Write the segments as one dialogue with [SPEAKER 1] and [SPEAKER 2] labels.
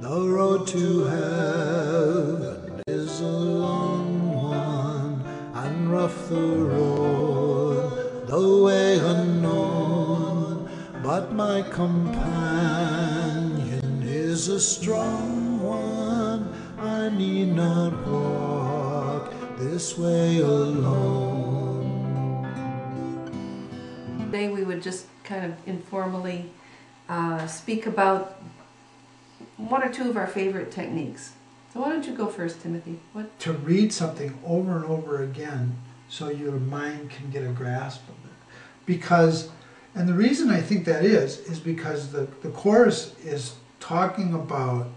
[SPEAKER 1] The road to heaven is a long one, and rough the road, the way unknown, but my companion is a strong one. I need not walk this way alone.
[SPEAKER 2] Today we would just kind of informally speak about one or two of our favorite techniques. So why don't you go first, Timothy? What?
[SPEAKER 3] To read something over and over again so your mind can get a grasp of it. Because, and the reason I think that is because the Course is talking about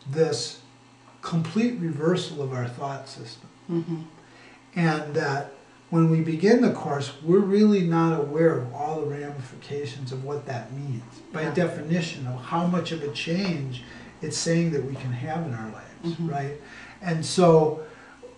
[SPEAKER 3] this complete reversal of our thought system.
[SPEAKER 2] Mm-hmm.
[SPEAKER 3] And that when we begin the Course, we're really not aware of all the ramifications of what that means. By definition of how much of a change it's saying that we can have in our lives,
[SPEAKER 2] mm-hmm.
[SPEAKER 3] right? And so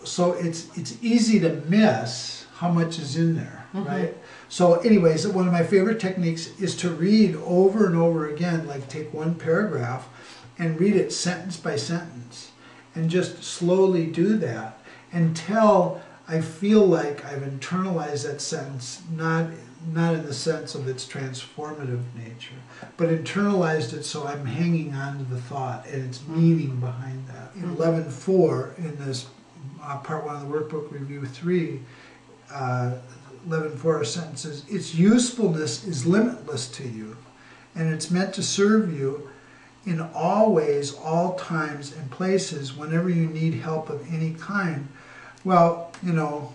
[SPEAKER 3] it's easy to miss how much is in there,
[SPEAKER 2] mm-hmm.
[SPEAKER 3] right? So anyways, one of my favorite techniques is to read over and over again, like take one paragraph and read it sentence by sentence, and just slowly do that until I feel like I've internalized that sentence, not in the sense of its transformative nature, but internalized it so I'm hanging on to the thought and its meaning behind that. In 11.4, in this part 1 of the workbook, review 3, 11.4 sentences, its usefulness is limitless to you, and it's meant to serve you in all ways, all times and places, whenever you need help of any kind. Well, you know,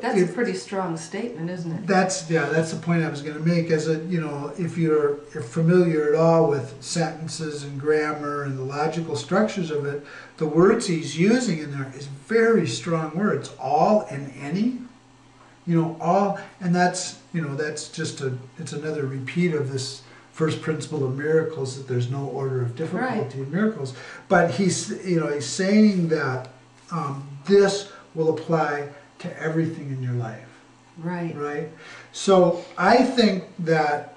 [SPEAKER 2] that's a pretty strong statement, isn't it?
[SPEAKER 3] That's the point I was going to make. As a, you know, if you're familiar at all with sentences and grammar and the logical structures of it, the words he's using in there is very strong words. All and any, you know, all, and that's, you know, that's just it's another repeat of this first principle of miracles, that there's no order of difficulty in miracles. But he's saying that this will apply to everything in your life.
[SPEAKER 2] Right.
[SPEAKER 3] Right? So I think that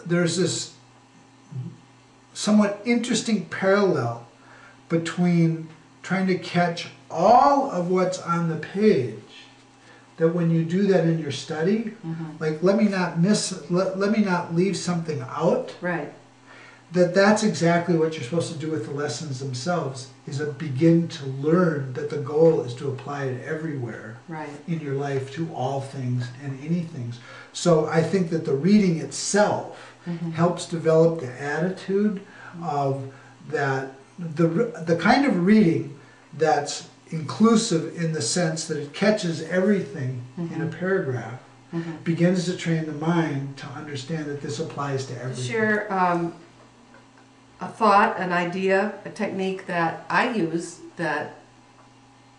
[SPEAKER 3] there's this somewhat interesting parallel between trying to catch all of what's on the page, that when you do that in your study,
[SPEAKER 2] mm-hmm.
[SPEAKER 3] like let me not leave something out.
[SPEAKER 2] Right.
[SPEAKER 3] That's exactly what you're supposed to do with the lessons themselves, is begin to learn that the goal is to apply it everywhere in your life, to all things and anything. So I think that the reading itself
[SPEAKER 2] mm-hmm.
[SPEAKER 3] helps develop the attitude of that, the kind of reading that's inclusive in the sense that it catches everything
[SPEAKER 2] mm-hmm.
[SPEAKER 3] in a paragraph,
[SPEAKER 2] mm-hmm.
[SPEAKER 3] begins to train the mind to understand that this applies to everything.
[SPEAKER 2] Share a thought, an idea, a technique that I use that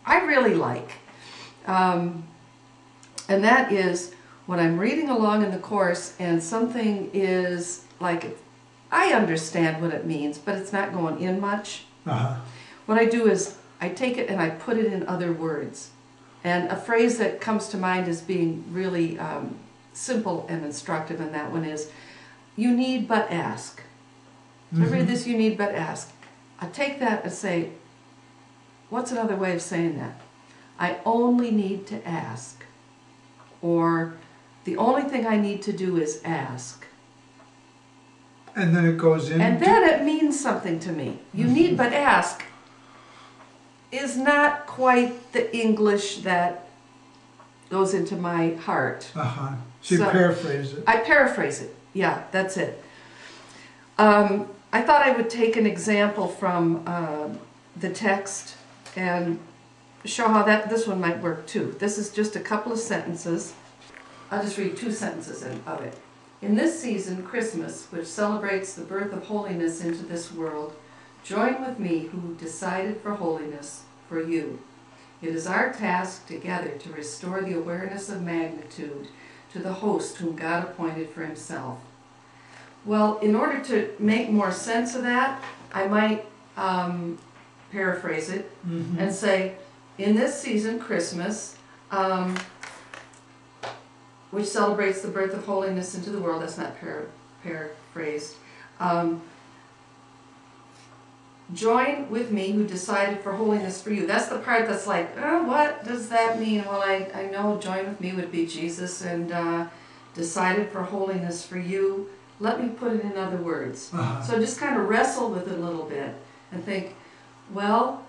[SPEAKER 2] I really like. And that is when I'm reading along in the Course and something is like, I understand what it means, but it's not going in much.
[SPEAKER 3] Uh-huh.
[SPEAKER 2] What I do is I take it and I put it in other words. And a phrase that comes to mind as being really simple and instructive in that one is, you need but ask. So I read this, you need but ask. I take that and say, what's another way of saying that? I only need to ask. Or the only thing I need to do is ask.
[SPEAKER 3] And then it goes in.
[SPEAKER 2] And then it means something to me. You need but ask is not quite the English that goes into my heart.
[SPEAKER 3] Uh-huh. So you paraphrase it.
[SPEAKER 2] I paraphrase it. Yeah, that's it. I thought I would take an example from the text and show how this one might work too. This is just a couple of sentences. I'll just read 2 sentences of it. In this season, Christmas, which celebrates the birth of holiness into this world, join with me who decided for holiness for you. It is our task together to restore the awareness of magnitude to the host whom God appointed for himself. Well, in order to make more sense of that, I might paraphrase it and say, in this season, Christmas, which celebrates the birth of holiness into the world, that's not paraphrased, join with me who decided for holiness for you. That's the part that's like, oh, what does that mean? Well, I know join with me would be Jesus and decided for holiness for you. Let me put it in other words. So just kind of wrestle with it a little bit and think, well,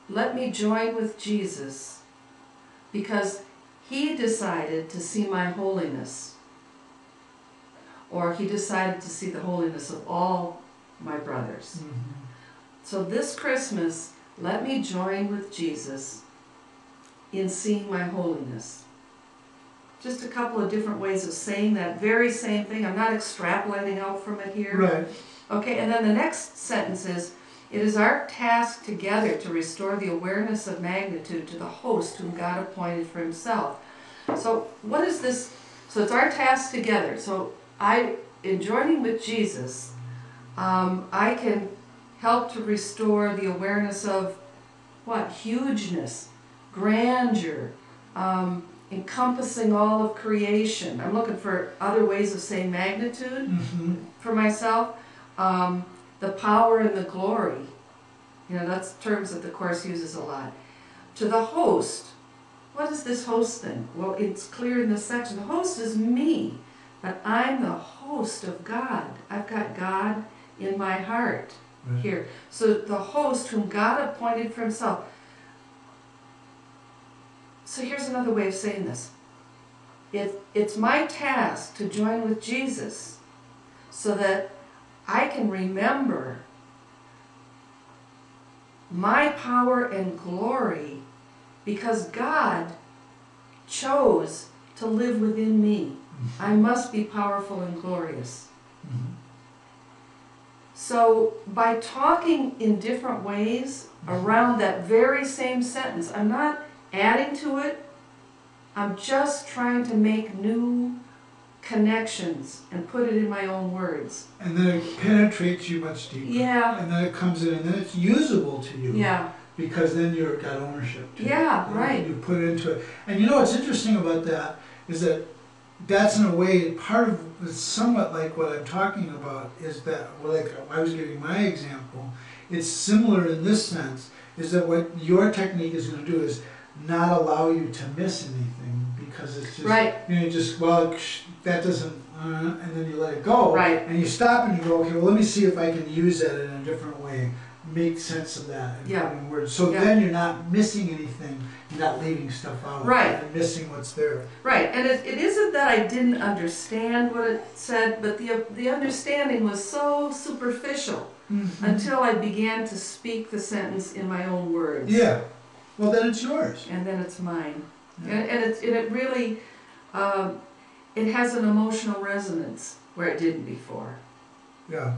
[SPEAKER 2] let me join with Jesus because he decided to see my holiness, or he decided to see the holiness of all my brothers. So this Christmas, let me join with Jesus in seeing my holiness. Just a couple of different ways of saying that very same thing. I'm not extrapolating out from it here.
[SPEAKER 3] Right.
[SPEAKER 2] Okay, and then the next sentence is, it is our task together to restore the awareness of magnitude to the host whom God appointed for himself. So what is this? So it's our task together. So in joining with Jesus, I can help to restore the awareness of what? Hugeness, grandeur, encompassing all of creation. I'm looking for other ways of saying magnitude for myself. The power and the glory. You know, that's terms that the Course uses a lot. To the host. What is this host thing? Well, it's clear in this section. The host is me, but I'm the host of God. I've got God in my heart here. So the host whom God appointed for himself. So here's another way of saying this. It's my task to join with Jesus so that I can remember my power and glory because God chose to live within me. I must be powerful and glorious. So by talking in different ways around that very same sentence, I'm not adding to it, I'm just trying to make new connections and put it in my own words.
[SPEAKER 3] And then it penetrates you much deeper.
[SPEAKER 2] Yeah.
[SPEAKER 3] And then it comes in, and then it's usable to you.
[SPEAKER 2] Yeah.
[SPEAKER 3] Because then you've got ownership to it.
[SPEAKER 2] Yeah, right.
[SPEAKER 3] You put it into it. And you know what's interesting about that is that that's in a way part of, it's somewhat like what I'm talking about, is that, well, like I was giving my example, it's similar in this sense, is that what your technique is going to do is not allow you to miss anything, because it's just,
[SPEAKER 2] right.
[SPEAKER 3] you know, just, well, that doesn't, and then you let it go.
[SPEAKER 2] Right.
[SPEAKER 3] And you stop and you go, okay, well, let me see if I can use that in a different way, make sense of that and
[SPEAKER 2] Yeah.
[SPEAKER 3] put in words. So
[SPEAKER 2] Yeah.
[SPEAKER 3] then you're not missing anything, you're not leaving stuff out.
[SPEAKER 2] Right.
[SPEAKER 3] You're missing what's there.
[SPEAKER 2] Right, and it isn't that I didn't understand what it said, but the understanding was so superficial until I began to speak the sentence in my own words.
[SPEAKER 3] Yeah. Well, then it's yours.
[SPEAKER 2] And then it's mine.
[SPEAKER 3] Yeah.
[SPEAKER 2] And it really, it has an emotional resonance where it didn't before.
[SPEAKER 3] Yeah.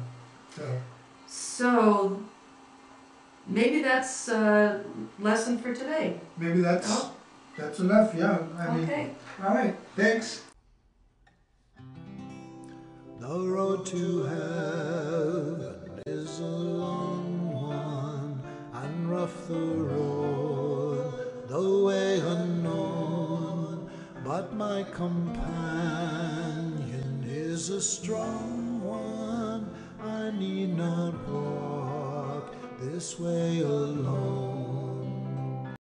[SPEAKER 2] So maybe that's a lesson for today.
[SPEAKER 3] Maybe that's enough, yeah. I mean,
[SPEAKER 2] Okay.
[SPEAKER 3] all right, thanks.
[SPEAKER 1] The road to heaven is a long one, and rough the road, the way unknown, but my companion is a strong one. I need not walk this way alone.